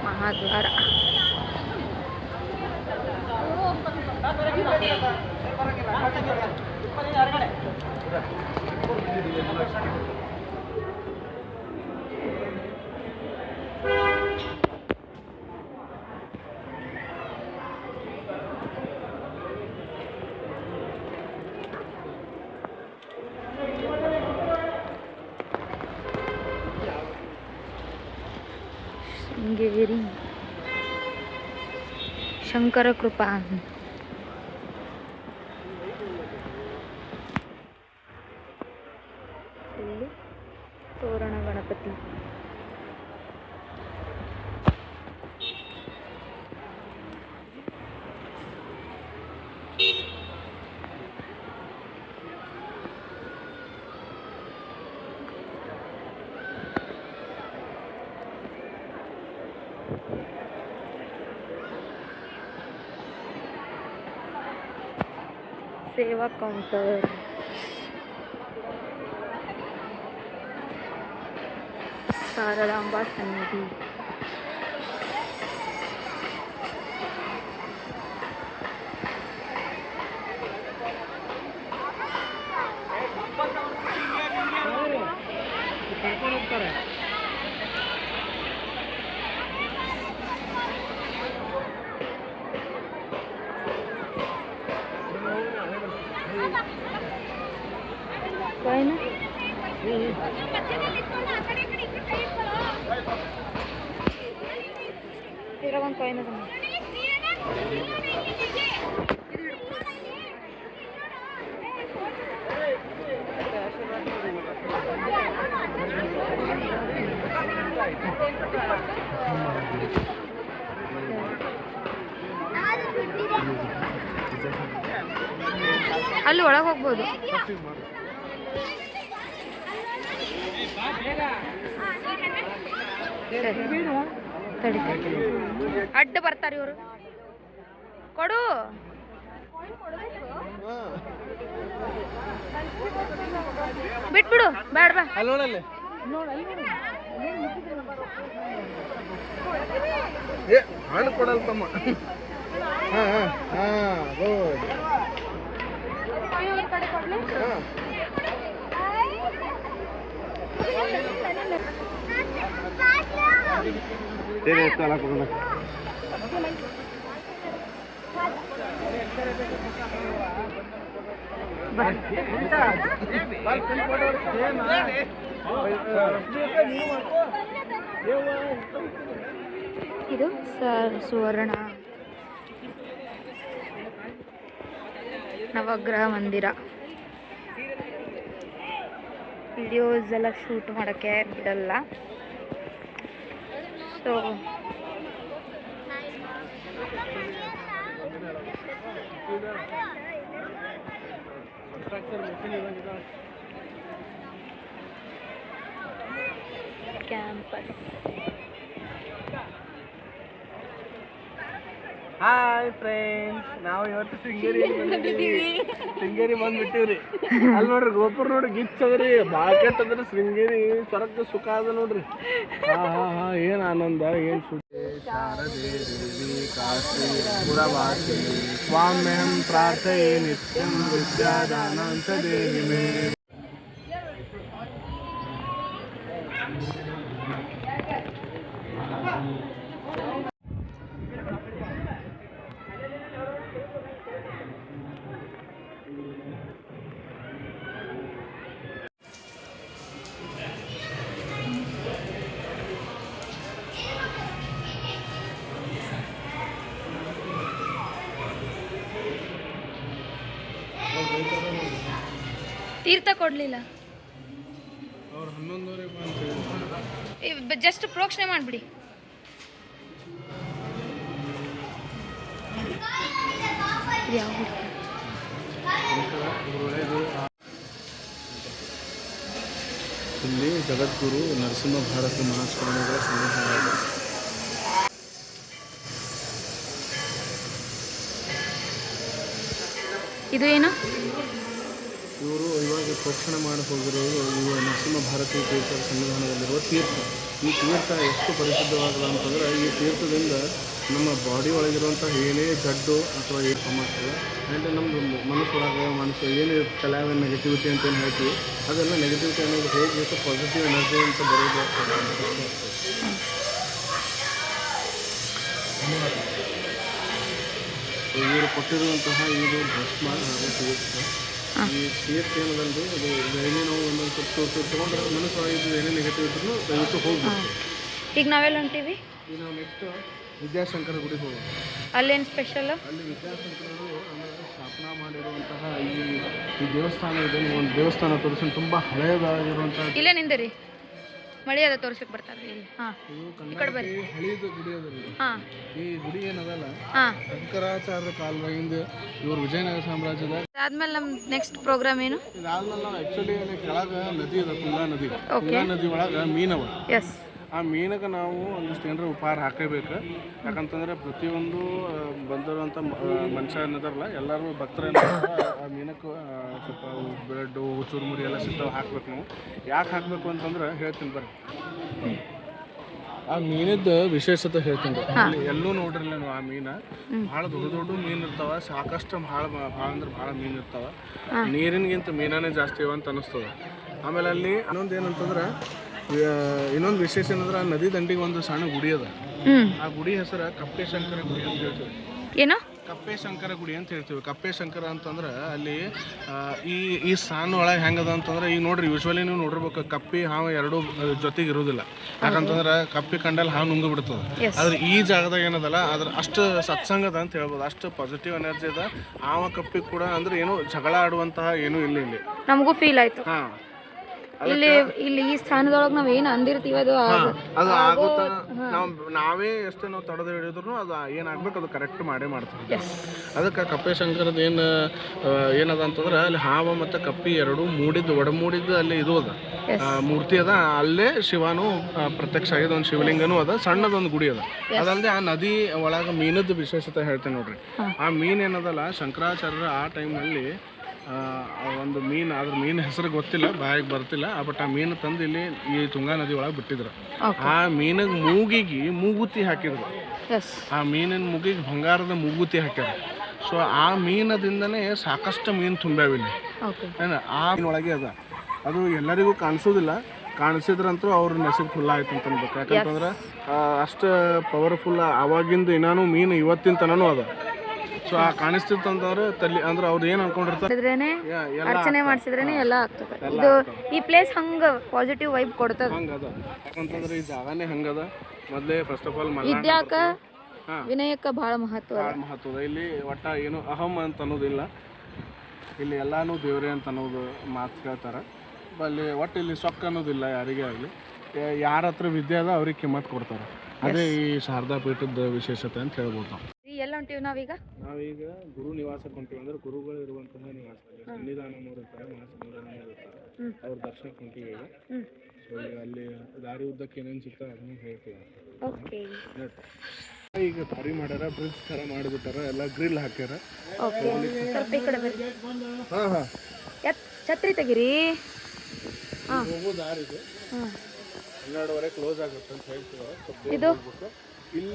ಮಹಾದ್ವಾರ ಶೃಂಗೇರಿ ಶಂಕರ ಕೃಪಾ ಇಲ್ಲಿ ತೋರಣ ಗಣಪತಿ सेवा काउंटर शारदांबा सन्निधि कोई ना तेरा कौन कोई ना ಅಲ್ಲಿ ಒಳಗೆ ಹೋಗ್ಬೋದು ತಡಿ ಅಡ್ಡ ಬರ್ತಾರೆ ಇವರು ಕೊಡು ಬಿಟ್ಬಿಡು ಬೇಡ ಬಾ ಹಣ್ಣು ಕೊಡಲ್ತಮ್ಮ ಇದು ಸುವರ್ಣ ನವಗ್ರಹ ಮಂದಿರ. ವಿಡಿಯೋಸ್ ಎಲ್ಲ ಶೂಟ್ ಮಾಡೋಕ್ಕೆ ಬಿಡಲ್ಲ. So campus. ಹಾಯ್ ಫ್ರೆಂಡ್ಸ್, ನಾವು ಇವತ್ತು ಶೃಂಗೇರಿ ಬಂದ್ಬಿಟ್ಟಿವ್ರಿ. ಅಲ್ಲಿ ನೋಡ್ರಿ ಗೋಪುರ ನೋಡಿ ಗಿಚ್ಚದ್ರಿ, ಭಾಳ ಕೆಟ್ಟದ್ರಿ ಶೃಂಗೇರಿ. ಸರಕು ಸುಖ ಅದ ನೋಡ್ರಿ. ಹಾ ಏನ್ ಆನಂದ, ಏನ್ ಸುದ್ದಿ. ಶಾರದೆ ದೇವಿ ಕಾಶಿ ಪುರವಾಸಿ ಸ್ವಾಮ್ಯಂ ಪ್ರಾರ್ಥಯೇ ನಿತ್ಯಂ ವಿದ್ಯಾದಾನಂತ ದೇವಿ ಮೇ. ತೀರ್ಥ ಕೊಡ್ಲಿಲ್ಲ, ಜಸ್ಟ್ ಪ್ರೋಕ್ಷಣೆ ಮಾಡ್ಬಿಡಿ. ಯಾವ ಇಲ್ಲಿ ಜಗದ್ಗುರು ನರಸಿಂಹ ಭಾರತಿ ಮಹಾಸ್ವಾಮಿಗಳ ಸನ್ನಿಧಾನ. ಇದು ಏನು? ಇವರು ಇವಾಗ ಪ್ರೋಕ್ಷಣೆ ಮಾಡಿ ಹೋಗಿರೋರು ಇವು ನರಸಿಂಹ ಭಾರತಿ ತೀರ್ಥರ ಸನ್ನಿಧಾನದಲ್ಲಿರುವ ತೀರ್ಥ. ಈ ತೀರ್ಥ ಎಷ್ಟು ಪರಿಶುದ್ಧವಾಗಲ್ಲ ಅಂತಂದ್ರೆ ಈ ತೀರ್ಥದಿಂದ ನಮ್ಮ ಬಾಡಿ ಒಳಗಿರುವಂಥ ಏನೇ ಜಡ್ಡು ಅಥವಾ ಏನು ಸಮಸ್ಯೆ ಆ್ಯಂಡ್ ನಮ್ಮದು ಮನಸ್ಸು ಏನೇ ತಲೆಯ ನೆಗೆಟಿವಿಟಿ ಅಂತ ಏನು ಹೇಳ್ತೀವಿ ಅದೆಲ್ಲ ನೆಗೆಟಿವಿಟಿ ಅನ್ನೋದು ಹೋಗಿ ಪಾಸಿಟಿವ್ ಎನರ್ಜಿ ಅಂತ ಬರೋದು. ಇವರು ಕೊಟ್ಟಿರುವಂತಹ ಇದು ಭಸ್ಮ ಹಾಗೂ ತೀರ್ಥ. ಈ ತೀರ್ಥ ಏನದಲ್ರಿ ಅದು ಏನೇ ನಾವು ಒಂದೊಂದು ಸ್ವಲ್ಪ ತೊಗೊಂಡ್ರೆ ಮನಸ್ಸು ಇದು ಏನೇ ನೆಗೆಟಿವ್ ಇದ್ರೂ ದಯವಿಟ್ಟು ಹೋಗ್ಬೇಕು. ಈಗ ನಾವೆಲ್ಲ ಹೊಂಟೀವಿ. ಈಗ ನಾವು ನೆಕ್ಸ್ಟ್ ವಿದ್ಯಾಶಂಕರ ಗುಡಿಗೆ ಹೋಗೋಣ. ಅಲ್ಲೇನು ಸ್ಪೆಷಲ್? ಅಲ್ಲಿ ವಿದ್ಯಾಶಂಕರರು ಅಂದರೆ ಸ್ಥಾಪನಾ ಮಾಡಿರುವಂತಹ ಈ ದೇವಸ್ಥಾನ ಇದೆ. ಒಂದು ದೇವಸ್ಥಾನ ತೋರಿಸಿ ತುಂಬ ಹಳೆಯದಾಗಿರುವಂತಹ ಇಲ್ಲೇ ನಿಂದಿರಿ, ಮಳೆ ಅದ ತೋರ್ಸಕ್ಕೆ ಬರ್ತಾರೆ ಇಲ್ಲಿ. ಹಾಂ, ಈ ಕಡೆ ಬರ್ರಿ. ಹಳೆಯದು ಗುಡಿ ಅದರಿ. ಹಾಂ, ಈ ಗುಡಿ ಏನದಲ್ಲ ಹಾಂ, ಶಂಕರಾಚಾರ್ಯ ಕಾಲದಿಂದ ಇವರು ವಿಜಯನಗರ ಸಾಮ್ರಾಜ್ಯದ. ಅದಾದ್ಮೇಲೆ ನಮ್ಮ ನೆಕ್ಸ್ಟ್ ಪ್ರೋಗ್ರಾಮ್ ಏನು? ಇದಾದ್ಮೇಲೆ ನಾವು ಆ್ಯಕ್ಚುಲಿ ಅಲ್ಲಿ ಕೆಳಗೆ ನದಿ ಅದ, ತುಂಗಾ ನದಿ. ತುಂಗಾ ನದಿ ಒಳಗೆ ಮೀನವ. ಎಸ್, ಆ ಮೀನಿಗೆ ನಾವು ಒಂದಿಷ್ಟು ಏನಾರ ಉಪಹಾರ ಹಾಕಬೇಕು. ಯಾಕಂತಂದರೆ ಪ್ರತಿಯೊಂದು ಬಂದಿರುವಂಥ ಮನುಷ್ಯ ಅನ್ನೋದಾರಲ್ಲ ಎಲ್ಲರೂ ಭಕ್ತರು ಆ ಮೀನಕ್ಕೆ ಸ್ವಲ್ಪ ಬ್ರೆಡ್ಡು ಚುರುಮುರಿ ಎಲ್ಲ ಸಿಗ್ತಾವೆ ಹಾಕ್ಬೇಕು. ನಾವು ಯಾಕೆ ಹಾಕಬೇಕು ಅಂತಂದ್ರೆ ಹೇಳ್ತೀನಿ ಬರ್ರಿ. ಆ ಮೀನಿದ್ದು ವಿಶೇಷತೆ ಹೇಳ್ತೀನಿ. ಅಲ್ಲಿ ಎಲ್ಲೂ ನೋಡ್ರಿಲ್ಲ ನೀವು. ಆ ಮೀನು ಭಾಳ ದೊಡ್ಡ ದೊಡ್ಡ ಮೀನು ಇರ್ತಾವೆ, ಸಾಕಷ್ಟು ಭಾಳ ಅಂದ್ರೆ ಭಾಳ ಮೀನು ಇರ್ತಾವೆ. ನೀರಿನಗಿಂತ ಮೀನೇ ಜಾಸ್ತಿ ಅಂತ ಅನ್ನಿಸ್ತದೆ. ಆಮೇಲೆ ಅಲ್ಲಿ ಇನ್ನೊಂದು ಏನಂತಂದ್ರೆ ಇನ್ನೊಂದು ವಿಶೇಷ ಏನಂದ್ರೆ ಆ ನದಿ ದಂಡಿಗೆ ಒಂದು ಸಣ್ಣ ಗುಡಿ ಅದ. ಆ ಗುಡಿ ಹೆಸರು ಕಪ್ಪೇಶಂಕರ ಗುಡಿ ಅಂತ ಹೇಳ್ತೀವಿ. ಏನು? ಕಪ್ಪೇಶಂಕರ ಗುಡಿ ಅಂತ ಹೇಳ್ತೀವಿ. ಕಪ್ಪೇಶಂಕರ ಅಂತಂದ್ರೆ ಅಲ್ಲಿ ಈ ಸ್ಥಾನ ಒಳಗೆ ಹೆಂಗದ ಅಂತಂದ್ರೆ ಈಗ ನೋಡ್ರಿ ಯೂಶ್ವಲಿ ನೀವು ನೋಡಿರ್ಬೇಕು ಕಪ್ಪಿ ಹಾವು ಎರಡೂ ಜೊತೆಗೆ ಇರೋದಿಲ್ಲ. ಯಾಕಂತಂದ್ರೆ ಕಪ್ಪಿ ಕಂಡಲ್ಲಿ ಹಾವು ನುಂಗಿ ಬಿಡ್ತದೆ. ಆದ್ರೆ ಈ ಜಾಗದಾಗ ಏನದಲ್ಲ ಅದ್ರ ಅಷ್ಟು ಸತ್ಸಂಗದ ಅಂತ ಹೇಳ್ಬೋದು. ಅಷ್ಟು ಪಾಸಿಟಿವ್ ಎನರ್ಜಿ ಅದ. ಹಾವ ಕಪ್ಪಿ ಕೂಡ ಅಂದ್ರೆ ಏನು ಜಗಳ ಆಡುವಂತಹ ಏನೂ ಇಲ್ಲ ಇಲ್ಲಿ. ನಮಗೂ ಫೀಲ್ ಆಯ್ತು. ಹಾಂ, ಇಲ್ಲಿ ಈ ಸ್ಥಾನದೊಳಗೆ ನಾವು ಏನು ಅಂದಿರ್ತೀವಿ ಅದು ಆಗುತ್ತ. ನಾವೇ ಎಷ್ಟು ನಾವು ತಡೆದು ಹಿಡಿದ್ರು ಅದು ಏನಾಗ್ಬೇಕು ಅದು ಕರೆಕ್ಟ್ ಮಾಡೇ ಮಾಡ್ತೀವಿ. ಅದಕ್ಕೆ ಕಪ್ಪೇಶಂಕರದ ಏನದ ಅಂತಂದ್ರೆ ಅಲ್ಲಿ ಹಾವ ಮತ್ತು ಕಪ್ಪಿ ಎರಡೂ ಒಡಮೂಡಿದ್ದು ಅಲ್ಲಿ ಇದು ಅದ ಮೂರ್ತಿ ಅದ. ಅಲ್ಲೇ ಶಿವನು ಪ್ರತ್ಯಕ್ಷ ಆಗಿದೆ. ಒಂದು ಶಿವಲಿಂಗನೂ ಅದ, ಸಣ್ಣದೊಂದು ಗುಡಿ ಅದ. ಅದಲ್ಲದೆ ಆ ನದಿ ಒಳಗೆ ಮೀನದ್ದು ವಿಶೇಷತೆ ಹೇಳ್ತೇನೆ ನೋಡ್ರಿ. ಆ ಮೀನು ಏನದಲ್ಲ ಶಂಕರಾಚಾರ್ಯರ ಆ ಟೈಮ್ನಲ್ಲಿ ಒಂದು ಮೀನು, ಅದ್ರ ಮೀನು ಹೆಸರು ಗೊತ್ತಿಲ್ಲ, ಬಾಯಿಗೆ ಬರ್ತಿಲ್ಲ. ಬಟ್ ಆ ಮೀನು ತಂದು ಇಲ್ಲಿ ಈ ತುಂಗಾ ನದಿ ಒಳಗೆ ಬಿಟ್ಟಿದ್ರು. ಆ ಮೀನಿಗೆ ಮೂಗಿಗೆ ಮೂಗುತಿ ಹಾಕಿದ್ರು. ಆ ಮೀನಿನ ಮೂಗಿಗೆ ಬಂಗಾರದ ಮೂಗುತಿ ಹಾಕ್ಯಾರ. ಸೊ ಆ ಮೀನದಿಂದನೇ ಸಾಕಷ್ಟು ಮೀನು ತುಂಬ್ಯಾವ ಇಲ್ಲಿ. ಆ ಮೀನೊಳಗೆ ಅದ. ಅದು ಎಲ್ಲರಿಗೂ ಕಾಣಿಸೋದಿಲ್ಲ, ಕಾಣಿಸಿದ್ರಂತೂ ಅವ್ರ ನಸೀಬ್ ಫುಲ್ ಆಯ್ತು ಅಂತ ಅನ್ಬೇಕು. ಯಾಕಂತಂದ್ರೆ ಅಷ್ಟು ಪವರ್ಫುಲ್ ಆವಾಗಿಂದ ಇನ್ನೂ ಮೀನು ಇವತ್ತಿನ ತನೂ ಅದ. ಸೊ ಆ ಕಾಣಿಸ್ತಿತ್ತಂತಂದ್ರೆ ತಲ್ಲಿ ಅಂದ್ರೆ ಅವ್ರು ಏನು ಅನ್ಕೊಂಡಿರ್ತಾರೆ ಅರ್ಚನೆ ಮಾಡಿಸಿದ್ರೇನೆ ಎಲ್ಲ ಆಗ್ತದೆ. ಇದು ಈ ಪ್ಲೇಸ್ ಹಂಗೆ ಪಾಸಿಟಿವ್ ವೈಬ್ ಕೊಡ್ತದೆ. ಹಂಗದ. ಯಾಕಂತಂದ್ರೆ ಈ ಜಾಗನೇ ಹಂಗದ. ಮೊದಲೇ ಫಸ್ಟ್ ಆಫ್ ಆಲ್ ವಿದ್ಯಾಕ ವಿನಯಕ್ಕೆ ಭಾಳ ಮಹತ್ವದ. ಇಲ್ಲಿ ಒಟ್ಟ ಏನು ಅಹಂ ಅಂತ ಅನ್ನೋದಿಲ್ಲ. ಇಲ್ಲಿ ಎಲ್ಲಾನು ದೇವ್ರೆ ಅಂತ ಅನ್ನೋದು ಮಾತು ಹೇಳ್ತಾರೆ. ಅಲ್ಲಿ ಒಟ್ಟು ಇಲ್ಲಿ ಸೊಕ್ಕ ಅನ್ನೋದಿಲ್ಲ ಯಾರಿಗೇ ಆಗಲಿ. ಯಾರ ಹತ್ರ ವಿದ್ಯೆ ಅದ ಅವ್ರಿಗೆ ಕಿಮ್ಮತ್ತು ಕೊಡ್ತಾರೆ. ಅದೇ ಈ ಶಾರದಾ ಪೀಠದ ವಿಶೇಷತೆ ಅಂತ ಹೇಳ್ಬೋದು ನಾವು. ಎಲ್ಲ ಹೊಂಟೀವಿ ನಾವೀಗ ಗುರು ನಿವಾಸಕ್ಕೆ ಹೊಂಟೀವಿ. ಅಂದ್ರೆ ಗುರುಗಳು ಇರುವಂತಹ ನಿವಾಸ. ಸನ್ನಿಧಾನ ಇರ್ತಾರೆ, ಮಹಾಸನ್ನಿಧಾನ ಇರ್ತಾರೆ. ಅವ್ರ ದರ್ಶನಕ್ಕೆ ಹೊಂಟೀವಿ ಈಗ. ಸೊ ಅಲ್ಲಿ ದಾರಿ ಉದ್ದಕ್ಕೆ ಏನೇನು ಸಿಗ್ತಾರೆ ಅದನ್ನು ಹೇಳ್ತೀವಿ. ಈಗ ದಾರಿ ಮಾಡ್ಯಾರ, ಬ್ರಿಡ್ಜ್ ಥರ ಮಾಡಿಬಿಟ್ಟಾರ, ಎಲ್ಲ ಗ್ರಿಲ್ ಹಾಕ್ಯಾರ. ಛತ್ರಿ ತೆಗಿರಿ. ಹೋಗೋ ದಾರಿ ಇದು 12:30 ಕ್ಲೋಸ್ ಆಗುತ್ತೆ ಅಂತ ಹೇಳ್ತೀವಿ. ಇದು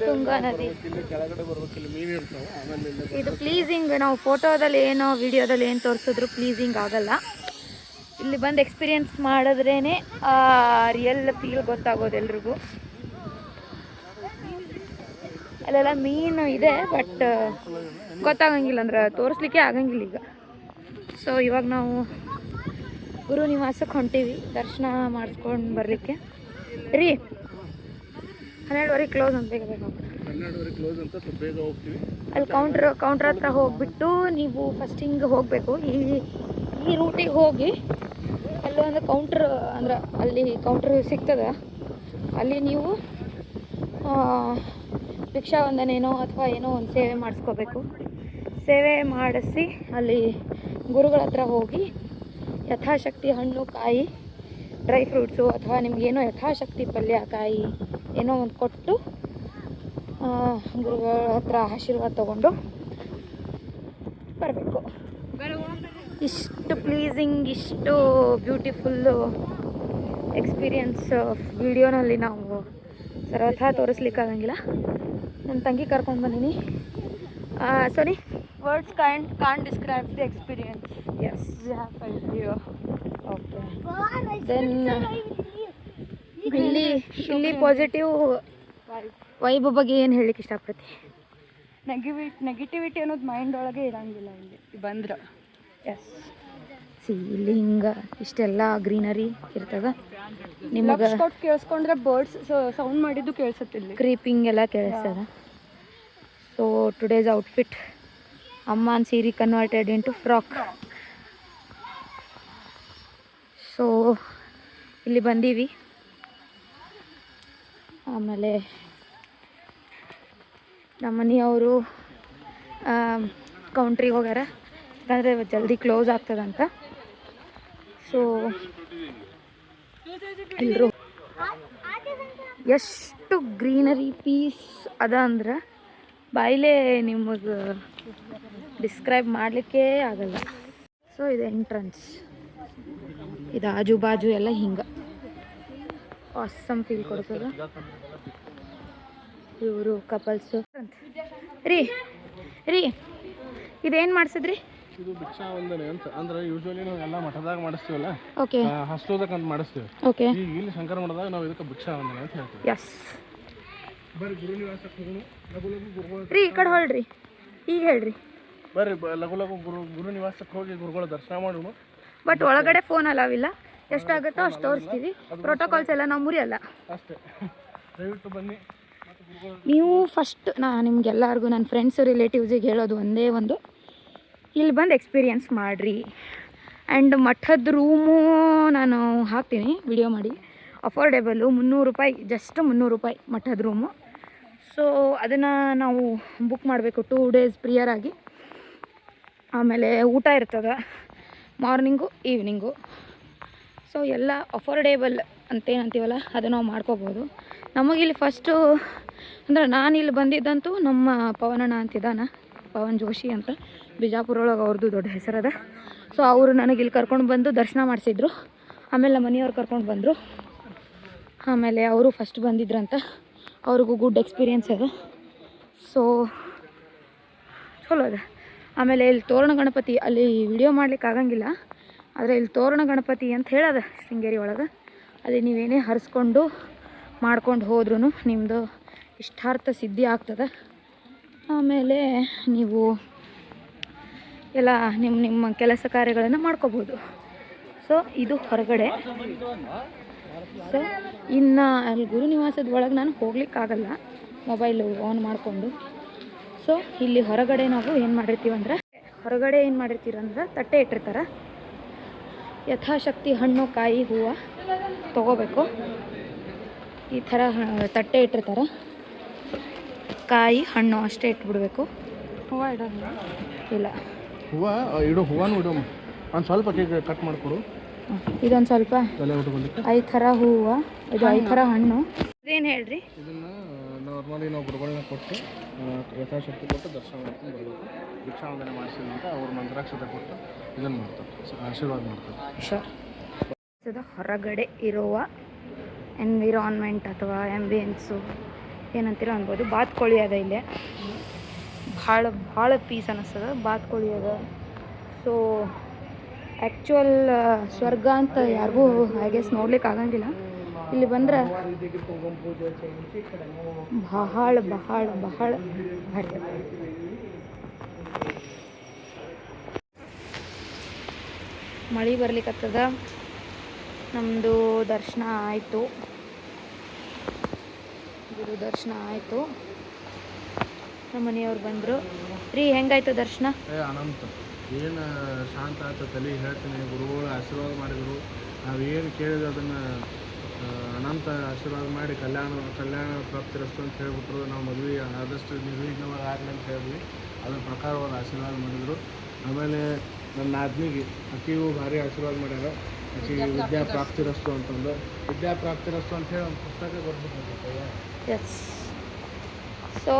ತುಂಗಾ ನದಿ. ಕೆಳಗಡೆ ಬರ್ಬೇಕು, ಇಲ್ಲಿ ಮೀನು ಇರ್ತಾವೆ. ಆಮೇಲೆ ಇದು ಪ್ಲೀಸಿಂಗ್. ನಾವು ಫೋಟೋದಲ್ಲಿ ಏನೋ ವಿಡಿಯೋದಲ್ಲಿ ಏನು ತೋರಿಸಿದ್ರು ಪ್ಲೀಸಿಂಗ್ ಆಗಲ್ಲ. ಇಲ್ಲಿ ಬಂದು ಎಕ್ಸ್ಪೀರಿಯನ್ಸ್ ಮಾಡಿದ್ರೇ ರಿಯಲ್ ಫೀಲ್ ಗೊತ್ತಾಗೋದು ಎಲ್ರಿಗೂ. ಅಲ್ಲೆಲ್ಲ ಮೀನು ಇದೆ ಬಟ್ ಗೊತ್ತಾಗಂಗಿಲ್ಲ, ಅಂದ್ರೆ ತೋರಿಸ್ಲಿಕ್ಕೆ ಆಗಂಗಿಲ್ಲ ಈಗ. ಸೊ ಇವಾಗ ನಾವು ಗುರು ನಿವಾಸಕ್ಕೆ ಹೊಂಟೀವಿ ದರ್ಶನ ಮಾಡಿಸ್ಕೊಂಡು ಬರಲಿಕ್ಕೆ. ರೀ 12:30 ಕ್ಲೋಸ್ ಅಂತ ಬೇಗ 12:30 ಕ್ಲೋಸ್ ಅಂತ ಬೇಗ ಹೋಗ್ತೀವಿ. ಅಲ್ಲಿ ಕೌಂಟ್ರ್ ಹತ್ರ ಹೋಗಿಬಿಟ್ಟು ನೀವು ಫಸ್ಟ್ ಹಿಂಗೆ ಹೋಗಬೇಕು. ಈ ರೂಟಿಗೆ ಹೋಗಿ ಅಲ್ಲೊಂದು ಕೌಂಟ್ರ್, ಅಂದ್ರೆ ಅಲ್ಲಿ ಕೌಂಟ್ರ್ ಸಿಗ್ತದೆ. ಅಲ್ಲಿ ನೀವು ಭಿಕ್ಷಾ ವಂದನೇನೋ ಅಥವಾ ಏನೋ ಒಂದು ಸೇವೆ ಮಾಡಿಸ್ಕೋಬೇಕು. ಸೇವೆ ಮಾಡಿಸಿ ಅಲ್ಲಿ ಗುರುಗಳ ಹತ್ರ ಹೋಗಿ ಯಥಾಶಕ್ತಿ ಹಣ್ಣು ಕಾಯಿ ಡ್ರೈ ಫ್ರೂಟ್ಸು ಅಥವಾ ನಿಮ್ಗೇನೋ ಯಥಾಶಕ್ತಿ ಪಲ್ಯ ಕಾಯಿ ಏನೋ ಒಂದು ಕೊಟ್ಟು ಗುರುಗಳ ಹತ್ರ ಆಶೀರ್ವಾದ ತೊಗೊಂಡು ಬರಬೇಕು. ಇಷ್ಟು ಪ್ಲೀಸಿಂಗ್, ಇಷ್ಟು ಬ್ಯೂಟಿಫುಲ್ಲು ಎಕ್ಸ್ಪೀರಿಯನ್ಸ್ ವಿಡಿಯೋನಲ್ಲಿ ನಾವು ಸರ್ವಥಾ ತೋರಿಸ್ಲಿಕ್ಕಾಗಂಗಿಲ್ಲ. ನನ್ನ ತಂಗಿ ಕರ್ಕೊಂಡು ಬಂದೀನಿ. ಸರಿ, words can't describe the experience. Yes, we have felt you. Okay. Then ಇಲ್ಲಿ ಪಾಸಿಟಿವ್ ವೈಬ್ ಬಗ್ಗೆ ಏನು ಹೇಳಲಿಕ್ಕೆ ಇಷ್ಟಪಡ್ತಿ? ನೆಗೆಟಿವಿಟಿ ಅನ್ನೋದು ಮೈಂಡ್ ಒಳಗೆ ಇರಂಗಿಲ್ಲ ಇಲ್ಲಿ ಬಂದ್ರೆ. ಎಸ್, ಇಲ್ಲಿ ಹಿಂಗೆ ಇಷ್ಟೆಲ್ಲ ಗ್ರೀನರಿ ಇರ್ತದ. ನಿಮಗೆ ಕೊಟ್ಟು ಕೇಳಿಸ್ಕೊಂಡ್ರೆ ಬರ್ಡ್ಸ್ ಸೌಂಡ್ ಮಾಡಿದ್ದು ಕೇಳಿಸುತ್ತಿಲ್ಲ, ಕ್ರೀಪಿಂಗ್ ಎಲ್ಲ ಕೇಳಿಸ್ತದ. ಸೊ ಟುಡೇಸ್ ಔಟ್ಫಿಟ್ ಅಮ್ಮನ ಸೀರೆ ಕನ್ವರ್ಟೆಡ್ ಇಂಟು ಫ್ರಾಕ್. ಸೊ ಇಲ್ಲಿ ಬಂದೀವಿ. ಆಮೇಲೆ ನಮ್ಮ ಮನೆಯವರು ಕೌಂಟ್ರಿಗೆ ಹೋಗ್ಯಾರ, ಯಾಕಂದರೆ ಜಲ್ದಿ ಕ್ಲೋಸ್ ಆಗ್ತದಂತ. ಸೊ ಎಲ್ಲರೂ ಎಷ್ಟು ಗ್ರೀನರಿ ಪೀಸ್ ಅದ ಅಂದ್ರೆ ಬಾಯಿಲೇ ನಿಮಗೆ ಡಿಸ್ಕ್ರೈಬ್ ಮಾಡಲಿಕ್ಕೆ ಆಗಲ್ಲ. ಸೊ ಇದು ಎಂಟ್ರನ್ಸ್, ಇದು ಆಜು ಬಾಜು ಎಲ್ಲ ಹಿಂಗೆ ಆಸಮ್ ಫೀಲ್ ಕೊಡ್ತದೆ. ಇವರು ಕಪಲ್ಸು. ರೀ ಇದೇನು ಮಾಡಿಸಿದ್ರಿ? ಇದು ಭಿಕ್ಷಾ ವಂದನೆ ಅಂತ. ಅಂದ್ರೆ ಯೂಶುವಲಿ ನಾವು ಎಲ್ಲ ಮಠದಾಗ ಮಾಡಿಸ್ತೀವಲ್ಲ, ಓಕೆ, ಹಸ್ತೋದಕ್ಕಂತ ಮಾಡಿಸ್ತೀವಿ. ಓಕೆ, ಈಗ ಇಲ್ಲಿ ಶಂಕರ ಮಠದಾಗ ನಾವು ಇದಕ್ಕೆ ಭಿಕ್ಷಾ ವಂದನೆ ಅಂತ ಹೇಳ್ತೀವಿ. ಎಸ್. ಬರ್ರಿ ಗುರು ನಿವಾಸಕ್ಕೆ ಹೋಗೋಣ. ಲಘು ಲಘು ಗುರುಗಳು ರೀ ಈ ಕಡೆ ಹೊಳ್ರಿ, ಈಗ ಹೇಳ್ರಿ. ಬರ್ರಿ ಲಘು ಲಘು ಗುರು ನಿವಾಸಕ್ಕೆ ಹೋಗಿ ಗುರುಗಳ ದರ್ಶನ ಮಾಡೋಣ. ಬಟ್ ಒಳಗಡೆ ಫೋನ್ ಅಲಾವಿಲ್ಲ. ಎಷ್ಟಾಗುತ್ತೋ ಅಷ್ಟು ತೋರಿಸ್ತೀವಿ. ಪ್ರೋಟೋಕಾಲ್ಸ್ ಎಲ್ಲ ನಾವು ಮುರಿಯಲ್ಲ ಅಷ್ಟೇ. ದಯವಿಟ್ಟು ಬನ್ನಿ. ನೀವು ಫಸ್ಟ್ ನಿಮ್ಗೆಲ್ಲರಿಗೂ ನನ್ನ ಫ್ರೆಂಡ್ಸು ರಿಲೇಟಿವ್ಸಿಗೆ ಹೇಳೋದು ಒಂದೇ ಒಂದು, ಇಲ್ಲಿ ಬಂದು ಎಕ್ಸ್ಪೀರಿಯನ್ಸ್ ಮಾಡಿರಿ. ಆ್ಯಂಡ್ ಮಠದ ರೂಮು ನಾನು ಹಾಕ್ತೀನಿ ವಿಡಿಯೋ ಮಾಡಿ. ಅಫೋರ್ಡೆಬಲು, 300 ರೂಪಾಯಿ, ಜಸ್ಟ್ 300 ರೂಪಾಯಿ ಮಠದ ರೂಮು. ಸೊ ಅದನ್ನು ನಾವು ಬುಕ್ ಮಾಡಬೇಕು 2 days ಪ್ರಿಯರ್ ಆಗಿ. ಆಮೇಲೆ ಊಟ ಇರ್ತದೆ ಮಾರ್ನಿಂಗು ಈವ್ನಿಂಗು. ಸೊ ಎಲ್ಲ ಅಫೋರ್ಡೇಬಲ್ ಅಂತೇನಂತೀವಲ್ಲ ಅದು ನಾವು ಮಾಡ್ಕೋಬೋದು. ನಮಗಿಲ್ಲಿ ಫಸ್ಟು ಅಂದರೆ ನಾನು ಇಲ್ಲಿ ಬಂದಿದ್ದಂತೂ ನಮ್ಮ ಪವನಣ್ಣ ಅಂತಿದ್ದಾನ, ಪವನ್ ಜೋಶಿ ಅಂತ, ಬಿಜಾಪುರ ಒಳಗೆ ಅವ್ರದ್ದು ದೊಡ್ಡ ಹೆಸರದ. ಸೊ ಅವರು ನನಗೆ ಇಲ್ಲಿ ಕರ್ಕೊಂಡು ಬಂದು ದರ್ಶನ ಮಾಡಿಸಿದ್ರು. ಆಮೇಲೆ ನಮ್ಮ ಮನೆಯವ್ರು ಕರ್ಕೊಂಡು ಬಂದರು. ಆಮೇಲೆ ಅವರು ಫಸ್ಟ್ ಬಂದಿದ್ರಂತ, ಅವ್ರಿಗೂ ಗುಡ್ ಎಕ್ಸ್ಪೀರಿಯನ್ಸ್ ಅದ. ಸೊ ಚಲೋ ಅದ. ಆಮೇಲೆ ಇಲ್ಲಿ ತೋರಣ ಗಣಪತಿ, ಅಲ್ಲಿ ವಿಡಿಯೋ ಮಾಡ್ಲಿಕ್ಕೆ ಆಗಂಗಿಲ್ಲ, ಆದರೆ ಇಲ್ಲಿ ತೋರಣ ಗಣಪತಿ ಅಂತ ಹೇಳದ ಶೃಂಗೇರಿ ಒಳಗೆ. ಅಲ್ಲಿ ನೀವೇನೇ ಹರಿಸ್ಕೊಂಡು ಮಾಡ್ಕೊಂಡು ಹೋದ್ರೂ ನಿಮ್ಮದು ಇಷ್ಟಾರ್ಥ ಸಿದ್ಧಿ ಆಗ್ತದೆ. ಆಮೇಲೆ ನೀವು ಎಲ್ಲ ನಿಮ್ಮ ಕೆಲಸ ಕಾರ್ಯಗಳನ್ನು ಮಾಡ್ಕೋಬೋದು. ಸೊ ಇದು ಹೊರಗಡೆ. ಸೊ ಇನ್ನು ಅಲ್ಲಿ ಗುರು ನಿವಾಸದ ಒಳಗೆ ನಾನು ಹೋಗ್ಲಿಕ್ಕಾಗಲ್ಲ ಮೊಬೈಲು ಆನ್ ಮಾಡಿಕೊಂಡು. ಸೊ ಇಲ್ಲಿ ಹೊರಗಡೆ ನಾವು ಏನು ಮಾಡಿರ್ತೀವಂದ್ರೆ, ಹೊರಗಡೆ ಏನು ಮಾಡಿರ್ತೀರಂದ್ರೆ ತಟ್ಟೆ ಇಟ್ಟಿರ್ತಾರೆ. ಯಥಾಶಕ್ತಿ ಹಣ್ಣು ಕಾಯಿ ಹೂವು ತೊಗೋಬೇಕು. ಈ ಥರ ತಟ್ಟೆ ಇಟ್ಟಿರ್ತಾರೆ, ಕಾಯಿ ಹಣ್ಣು ಅಷ್ಟೇ ಇಟ್ಬಿಡ್ಬೇಕು. ಹೂವು ಇಡೋದು ಇಲ್ಲ, ಹೂವನೂ ಇಡೋ. ಒಂದು ಸ್ವಲ್ಪ ಕೇಕ್ ಕಟ್ ಮಾಡಿಕೊಡು. ಇದೊಂದು ಸ್ವಲ್ಪ 5 ಥರ ಹೂವು, ಇದು 5 ಥರ ಹಣ್ಣು. ಇದೇನು ಹೇಳ್ರಿ? ಇದನ್ನು ನಾರ್ಮಲಿ ನಾವು ಗುರುಗಳನ್ನ ಕೊಟ್ಟು ಯಥಾಶಕ್ತಿ ಕೊಟ್ಟು ದರ್ಶನ ಮಾಡ್ಕೊಂಡು ಬರಬೇಕು. ಭಿಕ್ಷಾ ವಂದನೆ ಮಾಡಿಸಿದಂತ ಅವ್ರ ಮಂತ್ರಾಕ್ಷತೆ ಕೊಟ್ಟು ಇದನ್ನು ಮಾಡ್ತಾರೆ, ಆಶೀರ್ವಾದ ಮಾಡ್ತಾರೆ. ಶೂರ್. ಹೊರಗಡೆ ಇರುವ ಎನ್ವಿರಾನ್ಮೆಂಟ್ ಅಥವಾ ಆ್ಯಂಬಿಯನ್ಸು ಏನಂತೀರ ಅನ್ಬೋದು. ಬಾತ್ಕೋಳಿ ಅದ ಇಲ್ಲೇ, ಭಾಳ ಪೀಸ್ ಅನ್ನಿಸ್ತದೆ. ಬಾತ್ಕೋಳಿ ಅದ. ಸೊ ಆ್ಯಕ್ಚುಯಲ್ ಸ್ವರ್ಗ ಅಂತ ಯಾರಿಗೂ ಐ ಗೆಸ್ ನೋಡ್ಲಿಕ್ಕೆ ಆಗಂಗಿಲ್ಲ. ಇಲ್ಲಿ ಬಂದ್ರೆ ಬಹಳ ಬಹಳ ಬಹಳ ಭಾರಿ. ಮಳೆ ಬರ್ಲಿಕ್ಕತ್ತದ. ನಮ್ಮದು ದರ್ಶನ ಆಯಿತು, ಗುರು ದರ್ಶನ ಆಯಿತು. ನಮ್ಮ ಮನೆಯವ್ರು ಬಂದರು. ರೀ ಹೆಂಗಾಯ್ತು ದರ್ಶನ? ಅನಂತ ಏನು ಶಾಂತ ಆಯ್ತು. ತಲೆ ಹೇಳ್ತೀನಿ, ಗುರುಗಳು ಆಶೀರ್ವಾದ ಮಾಡಿದರು. ನಾವೇನು ಕೇಳಿದ್ರೆ ಅದನ್ನು ಅನಂತ ಆಶೀರ್ವಾದ ಮಾಡಿ ಕಲ್ಯಾಣ ಪ್ರಾಪ್ತಿರಸ್ತು ಅಂತ ಹೇಳ್ಬಿಟ್ರು. ನಾವು ಮದುವೆ ಆದಷ್ಟು ನಿರ್ವಿಘ್ನವಾಗಿ ಆಗಲಿ ಅಂತ ಹೇಳಿದ್ವಿ. ಅದ್ರ ಪ್ರಕಾರವಾದ ಆಶೀರ್ವಾದ ಮಾಡಿದರು. ಆಮೇಲೆ ನನ್ನ ಆದ್ಮಿಗೆ ಅಕ್ಕಿಗೂ ಭಾರಿ ಆಶೀರ್ವಾದ ಮಾಡ್ಯಾರ. ವಿದ್ಯಾಪ್ರಾಪ್ತಿರಸ್ತು ಅಂತಂದು ವಿದ್ಯಾಪ್ರಾಪ್ತಿರಸ್ತು ಅಂತ ಹೇಳಿ ಒಂದು ಪುಸ್ತಕ ಬರ್ಬಿಟ್ಟು ಎಸ್. ಸೊ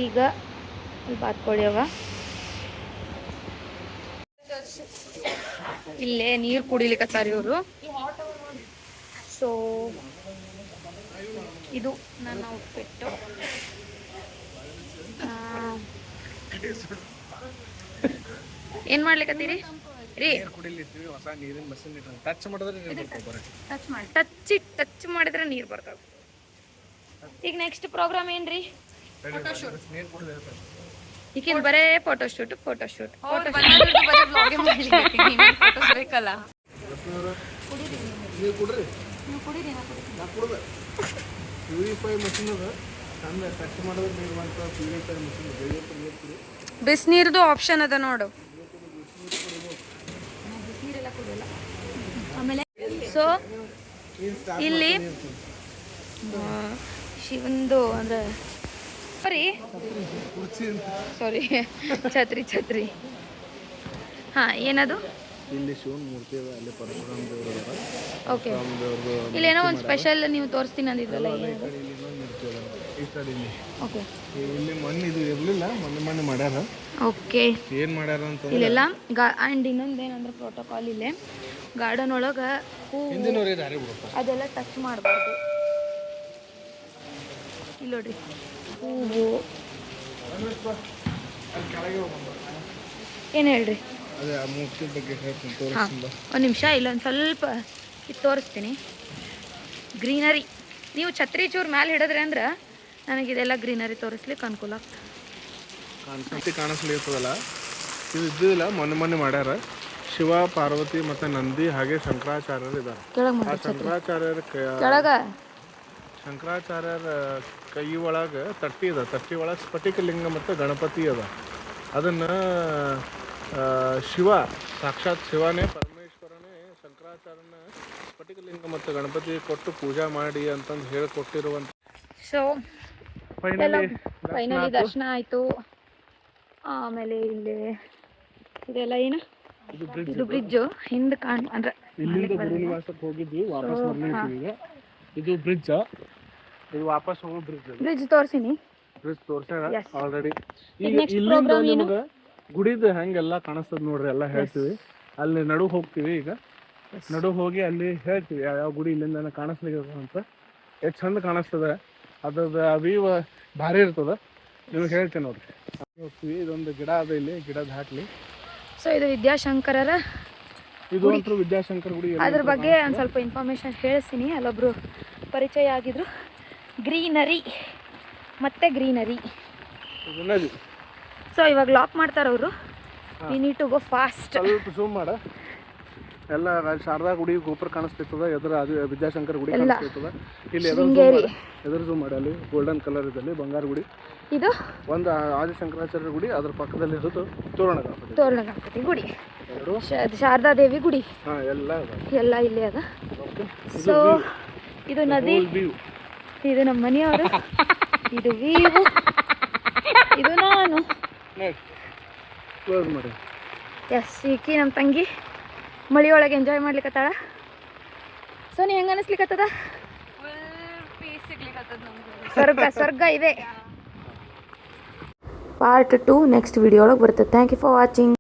ಈಗ ಇಲ್ಲಿ ಬಾತ್ಕೊಳ್ಳಿಯವ ಇಲ್ಲೇ ನೀರು ಕುಡಿಲಿಕ್ಕತ್ತಾರ ಇವರು. ಸೊ ಇದು ನನ್ನ ಔಟ್ಫಿಟ್ಟು. ಏನು ಮಾಡ್ಲಿಕ್ಕತ್ತೀರಿ ರೀ? ಹೊಸ ನೀರಿನ ಮಷಿನ್ ಟಚ್ ಮಾಡಿದ್ರೆ ನೀರು ಬರ್ತಾವೆ. ಟಚ್ ಮಾಡಿದ್ರೆ ನೀರು ಬರ್ತಾವೆ. ಈಗ ನೆಕ್ಸ್ಟ್ ಪ್ರೋಗ್ರಾಮ್ ಏನ್ರಿ? ಈಗಿನ ಬರೇ ಫೋಟೋಶೂಟ್ ಬೇಕಲ್ಲ. ನೀರು ಕುಡ್ರಿ. ಪ್ಯೂರಿಫೈ ಮಷಿನ್ ಅದ ಚಂದ ಟಚ್ ಮಾಡಿದ್ರೆ ನೀರು ಮಾಡ್ತಾವೆ. ಪ್ಯೂರಿಫೈ ಮಷಿನ್ ನೀರು ಕುಡಿ. ಬಿಸಿನೀರ್ದು ಆಪ್ಷನ್ ಅದ ನೋಡು. ಆಮೇಲೆ ಸೊ ಇಲ್ಲಿ ಶಿವಂದು ಅಂದ್ರೆ ಸಾರಿ ಛತ್ರಿ ಹಾಂ ಏನದು? ಇಲ್ಲಿ ಶಿವನ ಮೂರ್ತಿ ಅದ, ಅಲ್ಲಿ ಪರಶುರಾಮ ದೇವರು ಅದ. ಓಕೆ, ಇಲ್ಲೇನೋ ಒಂದು ಸ್ಪೆಷಲ್ ನೀವು ತೋರಿಸ್ತೀನಿ ಅಂದಿದ್ರಲ್ಲ. ಓಕೆ, ಇಲ್ಲಿ ಮಣ್ಣು ಇದು ಇರಲಿಲ್ಲ, ಮೊನ್ನೆ ಮಾಡ್ಯಾರ. ಓಕೆ, ಏನು ಮಾಡ್ಯಾರ ಅಂತ ಇಲ್ಲೆಲ್ಲ ಆ್ಯಂಡ್ ಇನ್ನೊಂದು ಏನಂದ್ರೆ ಪ್ರೋಟೋಕಾಲ್ ಇಲ್ಲೇ ಗಾರ್ಡನ್ ಒಳಗೆ ಹಿಂದಿನವ್ರಿಗೆ ದಾರಿ ಬಿಡುತ್ತಾರೆ, ಅದೆಲ್ಲ ಟಚ್ ಮಾಡಬಾರ್ದು. ಇಲ್ಲಿ ನೋಡ್ರಿ ಹೂವು. ಏನು ಹೇಳ್ರಿ? ಅದೇ ಆ ಮೂರ್ತಿ ಬಗ್ಗೆ ಹೇಳ್ತೀನಿ, ಹಾಂ ಒಂದು ನಿಮಿಷ ಇಲ್ಲೊಂದು ಸ್ವಲ್ಪ ಇದು ತೋರಿಸ್ತೀನಿ. ಗ್ರೀನರಿ ನೀವು ಛತ್ರಿ ಚೂರು ಮ್ಯಾಲೆ ಹಿಡಿದ್ರಿ ಅಂದ್ರೆ ನನಗಿದೆಲ್ಲ ಗ್ರೀನರಿ ತೋರಿಸ್ಲಿಕ್ಕೆ ಅನುಕೂಲ ಆಗ್ತದೆ. ಕಾಣಿಸ್ಲಿರ್ತದಲ್ಲ, ಇದು ಇದ್ದಿಲ್ಲ, ಮೊನ್ನೆ ಮಾಡ್ಯಾರ. ಶಿವ, ಪಾರ್ವತಿ ಮತ್ತು ನಂದಿ ಹಾಗೆ ಶಂಕರಾಚಾರ್ಯರು ಇದ್ದಾರೆ. ಆ ಶಂಕರಾಚಾರ್ಯರ ಕೈ ಒಳಗೆ ತಟ್ಟಿ ಅದ. ತಟ್ಟಿ ಒಳಗೆ ಸ್ಫಟಿಕ ಲಿಂಗ ಮತ್ತು ಗಣಪತಿ ಅದ. ಅದನ್ನು ಶಿವ, ಸಾಕ್ಷಾತ್ ಶಿವನೇ, ಪರಮೇಶ್ವರನೇ ಶಂಕರಾಚಾರ್ಯನ ಸ್ಫಟಿಕ ಲಿಂಗ ಮತ್ತು ಗಣಪತಿ ಕೊಟ್ಟು ಪೂಜಾ ಮಾಡಿ ಅಂತಂದು ಹೇಳಿಕೊಟ್ಟಿರುವಂಥ. ಸೊ ಫೈನಲಿ ದರ್ಶನ ಆಯಿತು. ಆಮೇಲೆ ಇಲ್ಲಿ ಇದೆಲ್ಲ ಏನು, ಇದು ಬ್ರಿಡ್ಜು ಹಿಂದೆ ಅಂದ್ರೆ ಇಲ್ಲಿಂದ ಗುರುನಿವಾಸಕ್ಕೆ ಹೋಗಿದ್ವಿ, ವಾಪಸ್ ಬರ್ಲಿಕ್ಕೆ. ಇದು ಬ್ರಿಡ್ಜ್, ಇದು ವಾಪಸ್ ಹೋಗೋ ಬ್ರಿಡ್ಜ್ ತೋರಿಸಿನಿ. ಬ್ರಿಡ್ಜ್ ತೋರ್ಸ್ಯಾರ ಆಲ್ರೆಡಿ. ಈಗ ಇಲ್ಲಿಂದ ನಿಮ್ಗೆ ಗುಡಿದು ಹೆಂಗೆಲ್ಲ ಕಾಣಿಸ್ತದ ನೋಡ್ರಿ, ಎಲ್ಲ ಹೇಳ್ತೀವಿ. ಅಲ್ಲಿ ನಡು ಹೋಗ್ತೀವಿ. ಈಗ ನಡು ಹೋಗಿ ಅಲ್ಲಿ ಹೇಳ್ತೀವಿ ಯಾವ ಗುಡಿ ಇಲ್ಲಿಂದ ಕಾಣಿಸ್ಲಿಕ್ಕೆ ಅಂತ. ಎಷ್ಟು ಚಂದ ಕಾಣಿಸ್ತದೆ, ಅದ್ರದ್ದು ವ್ಯೂ ಭಾರಿ ಇರ್ತದ. ನಿಮ್ಗೆ ಹೇಳ್ತೀನಿ ನೋಡ್ರಿ. ಹೋಗ್ತೀವಿ. ಇದೊಂದು ಗಿಡ ಅದ, ಇಲ್ಲಿ ಗಿಡದ ಹಾಕ್ಲಿ. ಸೊ ಇದು ವಿದ್ಯಾಶಂಕರರ, ಇದು ಅಂತೂ ವಿದ್ಯಾಶಂಕರ್ ಗುಡಿ. ಅದ್ರ ಬಗ್ಗೆ ಒಂದು ಸ್ವಲ್ಪ ಇನ್ಫಾರ್ಮೇಶನ್ ಹೇಳ್ತೀನಿ. ಅಲ್ಲೊಬ್ರು ಪರಿಚಯ ಆಗಿದ್ರು. ಗ್ರೀನರಿ ಮತ್ತೆ ಗ್ರೀನರಿ. ಸೊ ಇವಾಗ ಲಾಕ್ ಮಾಡ್ತಾರೆ ಅವರು. We need to go fast. ಸ್ವಲ್ಪ ಜೂಮ್ ಮಾಡ. ಎಲ್ಲ ಶಾರದಾ ಗುಡಿ ಗೋಪುರ ಕಾಣಿಸ್ತಿರ್ತದ, ಎದುರು ಅದು ವಿದ್ಯಾಶಂಕರ್ ಗುಡಿ ಕಾಣಿಸ್ತಿರ್ತದ. ಇಲ್ಲಿ ಎದುರು ಜೂಮ್ ಮಾಡಿ. ಅಲ್ಲಿ ಗೋಲ್ಡನ್ ಕಲರ್ ಇದ್ದಲ್ಲಿ ಬಂಗಾರ ಗುಡಿ. ಇದು ಒಂದು ಆದಿಶಂಕರಾಚಾರ್ಯ ಗುಡಿ, ಅದ್ರ ಪಕ್ಕದಲ್ಲಿ ಇರೋದು ತೋರಣ ಗಣಪತಿ ಗುಡಿ, ಶಾರದಾ ದೇವಿ ಗುಡಿ. ಎಲ್ಲ ಇಲ್ಲೇ ಅದ. ಸೊ ಇದು ನದಿ, ಇದು ನಮ್ಮ ಮನೆಯವರು, ಇದು ವೀವು, ಇದು ನಾನು. ಎಸ್, ಈಕಿ ನಮ್ಮ ತಂಗಿ ಮಳಿಯೊಳಗೆ ಎಂಜಾಯ್ ಮಾಡ್ಲಿಕ್ಕತ್ತಾಳ. ಸೊ ನೀ ಹೆಂಗೆ ಅನಿಸ್ಲಿಕ್ಕತ್ತದ? ಸ್ವರ್ಗ ಇದೆ. ಪಾರ್ಟ್ 2 ನೆಕ್ಸ್ಟ್ ವಿಡಿಯೋ ಒಳಗೆ ಬರ್ತದೆ. Thank you for watching.